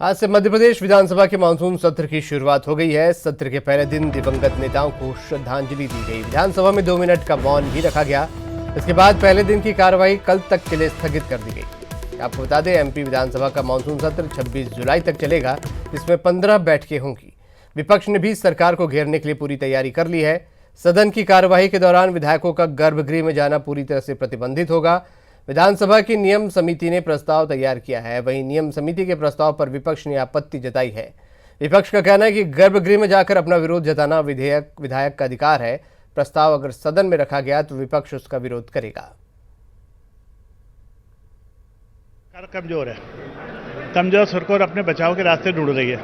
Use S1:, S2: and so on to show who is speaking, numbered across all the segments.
S1: आज से मध्य प्रदेश विधानसभा के मानसून सत्र की शुरुआत हो गई है। सत्र के पहले दिन दिवंगत नेताओं को श्रद्धांजलि दी गई। विधानसभा में 2 मिनट का मौन भी रखा गया। इसके बाद पहले दिन की कार्रवाई कल तक के लिए स्थगित कर दी गई। आपको बता दें, एमपी विधानसभा का मानसून सत्र 26 जुलाई तक चलेगा, जिसमें 15 बैठकें होंगी। विपक्ष ने भी सरकार को घेरने के लिए पूरी तैयारी कर ली है। सदन की कार्यवाही के दौरान विधायकों का गर्भगृह में जाना पूरी तरह से प्रतिबंधित होगा। विधानसभा की नियम समिति ने प्रस्ताव तैयार किया है। वहीं नियम समिति के प्रस्ताव पर विपक्ष ने आपत्ति जताई है। विपक्ष का कहना है कि गर्भगृह में जाकर अपना विरोध जताना विधायक का अधिकार है। प्रस्ताव अगर सदन में रखा गया तो विपक्ष उसका विरोध करेगा।
S2: कमजोर है, कमजोर सरकार अपने बचाव के रास्ते ढूंढ रही है।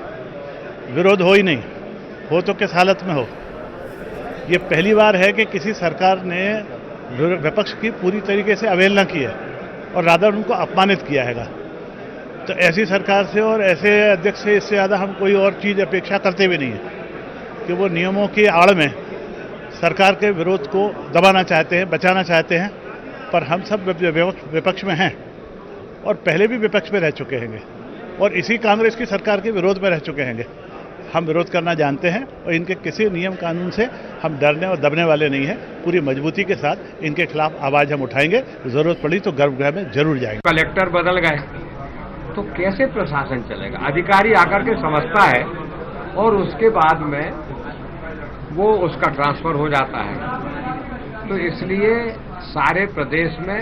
S2: विरोध हो ही नहीं, हो तो किस हालत में हो। ये पहली बार है कि किसी सरकार ने विपक्ष की पूरी तरीके से अवहेलना की है और रादर उनको अपमानित किया हैगा। तो ऐसी सरकार से और ऐसे अध्यक्ष से इससे ज़्यादा हम कोई और चीज़ अपेक्षा करते भी नहीं है कि वो नियमों की आड़ में सरकार के विरोध को दबाना चाहते हैं, बचाना चाहते हैं। पर हम सब विपक्ष में हैं और पहले भी विपक्ष में रह चुके हैं और इसी कांग्रेस की सरकार के विरोध में रह चुके हैं। हम विरोध करना जानते हैं और इनके किसी नियम कानून से हम डरने और दबने वाले नहीं हैं। पूरी मजबूती के साथ इनके खिलाफ आवाज हम उठाएंगे। जरूरत पड़ी तो गर्भगृह में जरूर जाएंगे।
S3: कलेक्टर बदल गए तो कैसे प्रशासन चलेगा? अधिकारी आकर के समझता है और उसके बाद में वो उसका ट्रांसफर हो जाता है। तो इसलिए सारे प्रदेश में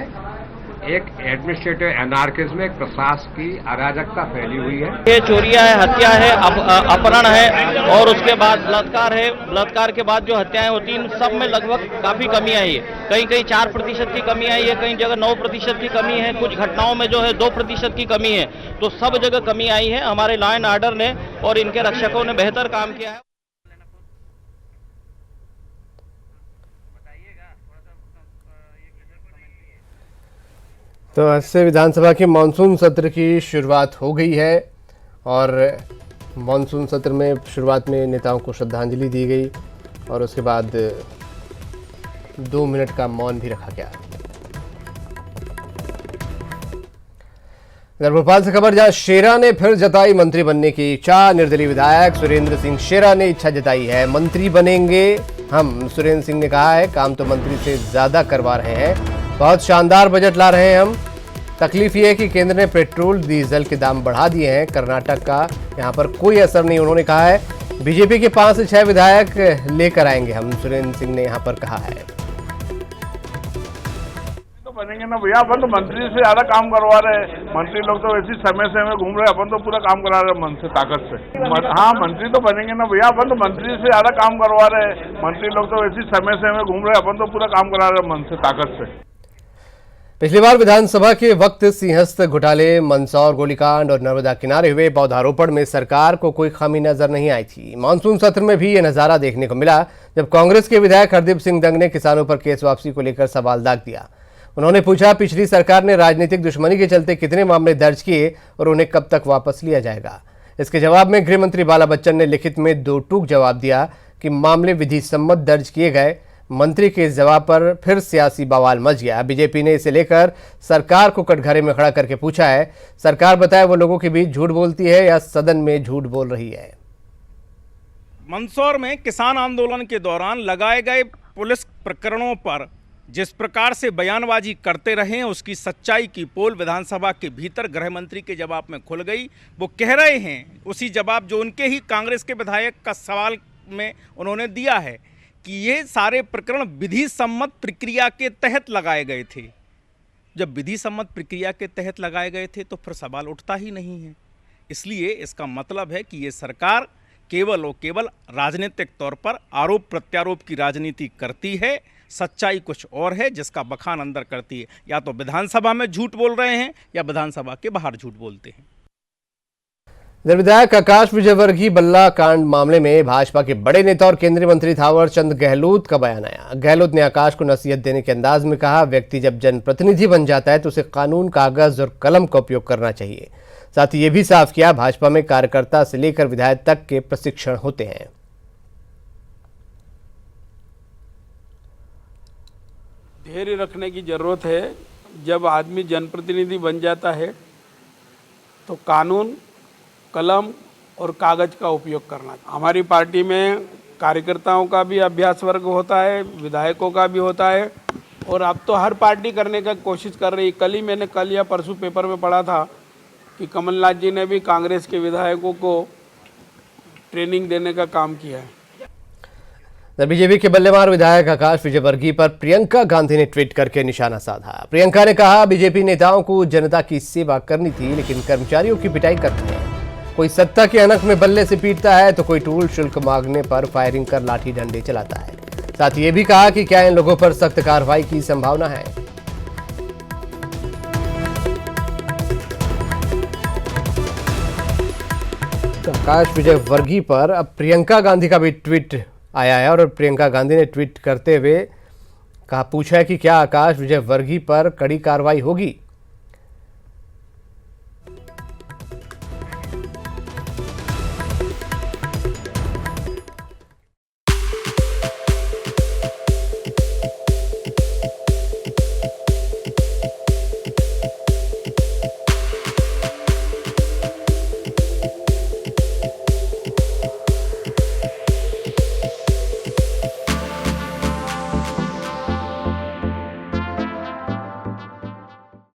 S3: एक एडमिनिस्ट्रेटिव एनार्किज्म, एक प्रशासन की अराजकता फैली हुई है।
S4: ये चोरियां है, हत्या है, अपहरण है और उसके बाद बलात्कार है। बलात्कार के बाद जो हत्याएं होती हैं, इन सब में लगभग काफी कमी आई है। कहीं कहीं 4% की कमी आई है, कहीं जगह 9% की कमी है, कुछ घटनाओं में जो है 2% की कमी है। तो सब जगह कमी आई है। हमारे लॉ एंड ऑर्डर ने और इनके रक्षकों ने बेहतर काम किया है।
S1: तो आज से विधानसभा के मानसून सत्र की शुरुआत हो गई है और मानसून सत्र में शुरुआत में नेताओं को श्रद्धांजलि दी गई और उसके बाद 2 मिनट का मौन भी रखा गया। इधर भोपाल से खबर, जहां शेरा ने फिर जताई मंत्री बनने की इच्छा। निर्दलीय विधायक सुरेंद्र सिंह शेरा ने इच्छा जताई है, मंत्री बनेंगे हम। सुरेंद्र सिंह ने कहा है, काम तो मंत्री से ज्यादा करवा रहे हैं, बहुत शानदार बजट ला रहे हैं हम। तकलीफ ये है कि केंद्र ने पेट्रोल डीजल के दाम बढ़ा दिए हैं। कर्नाटक का यहाँ पर कोई असर नहीं। उन्होंने कहा है, बीजेपी के 5 से 6 विधायक लेकर आएंगे हम। सुरेंद्र सिंह ने यहाँ पर कहा है,
S5: तो बनेंगे ना भैया, अपन तो मंत्री से ज्यादा काम करवा रहे हैं। मंत्री लोग तो वैसे समय से हमें घूम रहे हैं, अपन तो पूरा काम करा रहे हैं मन से, ताकत से। हाँ, मंत्री तो बनेंगे ना भैया, अपन तो मंत्री से ज्यादा काम करवा रहे हैं। मंत्री लोग तो वैसे समय से हमें घूम रहे हैं, अपन तो पूरा काम करा रहे हैं मन से, ताकत से।
S1: पिछली बार विधानसभा के वक्त सिंहस्थ घोटाले, मंदसौर गोलीकांड और नर्मदा किनारे हुए पौधारोपण में सरकार को कोई खामी नजर नहीं आई थी। मानसून सत्र में भी ये नजारा देखने को मिला, जब कांग्रेस के विधायक हरदीप सिंह डंग ने किसानों पर केस वापसी को लेकर सवाल दाग दिया। उन्होंने पूछा, पिछली सरकार ने राजनीतिक दुश्मनी के चलते कितने मामले दर्ज किए और उन्हें कब तक वापस लिया जाएगा। इसके जवाब में गृह मंत्री बाला बच्चन ने लिखित में 2 टूक जवाब दिया कि मामले विधि सम्मत दर्ज किए गए। मंत्री के इस जवाब पर फिर सियासी बवाल मच गया। बीजेपी ने इसे लेकर सरकार को कटघरे में खड़ा करके पूछा है, सरकार बताए वो लोगों के बीच झूठ बोलती है या सदन में झूठ बोल रही है।
S6: मंदसौर में किसान आंदोलन के दौरान लगाए गए पुलिस प्रकरणों पर जिस प्रकार से बयानबाजी करते रहे, उसकी सच्चाई की पोल विधानसभा के भीतर गृह मंत्री के जवाब में खुल गई। वो कह रहे हैं उसी जवाब जो उनके ही कांग्रेस के विधायक का सवाल में उन्होंने दिया है कि ये सारे प्रकरण विधि सम्मत प्रक्रिया के तहत लगाए गए थे। जब विधि सम्मत प्रक्रिया के तहत लगाए गए थे तो फिर सवाल उठता ही नहीं है। इसलिए इसका मतलब है कि ये सरकार केवल और केवल राजनीतिक तौर पर आरोप प्रत्यारोप की राजनीति करती है। सच्चाई कुछ और है, जिसका बखान अंदर करती है। या तो विधानसभा में झूठ बोल रहे हैं या विधानसभा के बाहर झूठ बोलते हैं।
S1: विधायक आकाश विजयवर्गीय बल्ला कांड मामले में भाजपा के बड़े नेता और केंद्रीय मंत्री थावर चंद गहलोत का बयान आया। गहलोत ने आकाश को नसीहत देने के अंदाज में कहा, व्यक्ति जब जनप्रतिनिधि बन जाता है तो उसे कानून, कागज और कलम का उपयोग करना चाहिए। साथ ही ये भी साफ किया, भाजपा में कार्यकर्ता से लेकर विधायक तक के प्रशिक्षण होते हैं।
S7: धैर्य रखने की जरूरत है। जब आदमी जनप्रतिनिधि बन जाता है तो कानून, कलम और कागज का उपयोग करना। हमारी पार्टी में कार्यकर्ताओं का भी अभ्यास वर्ग होता है, विधायकों का भी होता है, और अब तो हर पार्टी करने का कोशिश कर रही। कल या परसों पेपर में पढ़ा था कि कमलनाथ जी ने भी कांग्रेस के विधायकों को ट्रेनिंग देने का काम किया है।
S1: बीजेपी के बल्लेमार विधायक आकाश विजयवर्गीय पर प्रियंका गांधी ने ट्वीट करके निशाना साधा। प्रियंका ने कहा, बीजेपी नेताओं को जनता की सेवा करनी थी, लेकिन कर्मचारियों की पिटाई करते हैं। कोई सत्ता के अनक में बल्ले से पीटता है तो कोई टोल शुल्क मांगने पर फायरिंग कर लाठी डंडे चलाता है। साथ ही ये भी कहा कि क्या इन लोगों पर सख्त कार्रवाई की संभावना है। आकाश विजयवर्गीय पर अब प्रियंका गांधी का भी ट्वीट आया है और प्रियंका गांधी ने ट्वीट करते हुए पूछा है कि क्या आकाश विजयवर्गीय पर कड़ी कार्रवाई होगी।